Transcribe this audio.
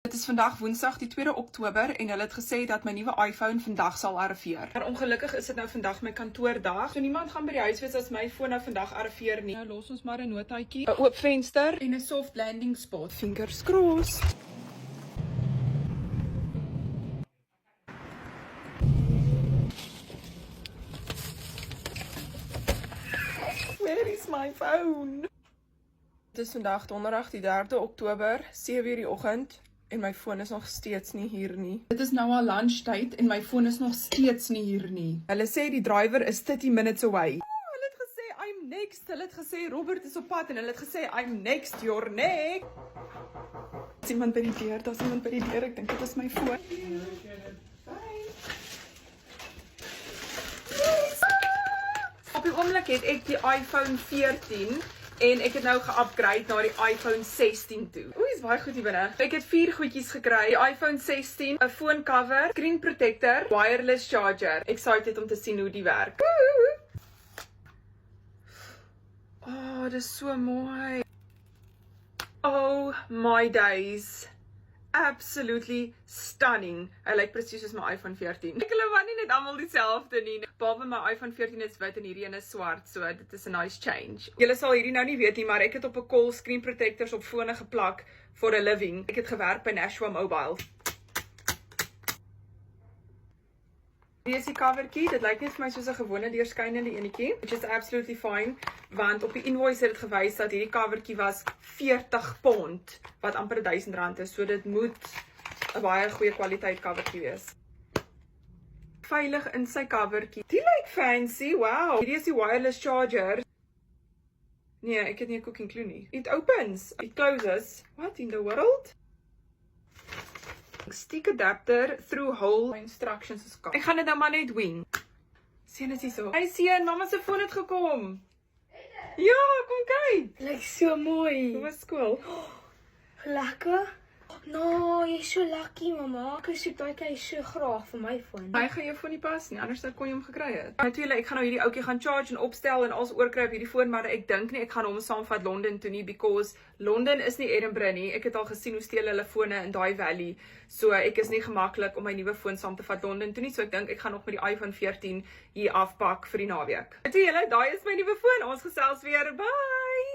Dit is vandag Woensdag die 2 Oktober en hulle het gesê dat my nuwe iPhone vandag sal arriveer. Maar ongelukkig is dit nou vandag my kantoordag. So niemand gaan by die huis wees as my foon nou vandag arriveer nie. Nou los ons maar 'n notaatjie, 'n oop venster en 'n soft landing spot. Fingers crossed. Where is my phone? Dit is vandag donderdag die 3 Oktober, 7 uur die oggend. En my foon is nog steeds nie hier nie. Dit is nou al lunchtyd en my foon is nog steeds nie hier nie. Hulle sê die driver is 30 minutes away. Oh, hulle het gesê I'm next. Hulle het gesê Robert is op pad en hulle het gesê I'm next, you're next. Daar's iemand by die deur, daar's iemand by die deur. Ek dink dit is my foon. Op die oomblik het ek die iPhone 14 en ek het nou ge-upgrade na die iPhone 16 toe. Oei, is baie goed hier binne. Ek het 4 goedjies gekry. Die iPhone 16, 'n phone cover, screen protector, wireless charger. Excited om te sien hoe die werk. Oh, dit is so mooi. Oh my days. Absolutely stunning. Hy lyk presies soos my iPhone 14. Ek hulle was nie net almal dieselfde nie. Behalwe my iPhone 14 is wit en hierdie een is swart, so dit is 'n nice change. Julle sal hierdie nou nie weet nie, maar ek het op 'n call screen protectors op fone geplak for a living. Ek het gewerk by Nashua Mobile. Hier is die covertjie. Dit lyk net vir my soos 'n gewone deurskynende enetjie, which is absolutely fine, want op die invoice het dit gewys dat hierdie covertjie was 40 pond, wat amper R1000 is, so dit moet 'n baie goeie kwaliteit covertjie wees. Veilig in sy covertjie. Die lyk fancy, wow. Hierdie is die wireless charger. Nee, ek het nie 'n cooking clue nie. It opens, it closes. What in the world? Stick adapter through hole. My instructions is kom. Ek gaan dit nou maar net wing. Sien dit hierso. Hey seun, mamma se foon het gekom. Ja, kom kyk. Lyk so mooi. Hoe was skool? Lekker. No, jy's so lucky, mamma. Ek soek daai kry so graag vir my foon. Hy gaan jou foon nie pas nie, anders kon jy hom gekry het. Natuurlik, ek gaan nou hierdie ouetjie gaan charge en opstel en alles oorkry op hierdie foon, maar ek dink nie ek gaan hom saamvat Londen toe nie, because Londen is nie Edinburgh nie. Ek het al gesien hoe steel hulle fone in daai valley. So ek is nie gemaklik om my nuwe foon saam te vat Londen toe nie, so ek dink ek gaan nog met die iPhone 14 hier afpak vir die naweek. Toe julle, daai is my nuwe foon. Ons gesels weer. Bye.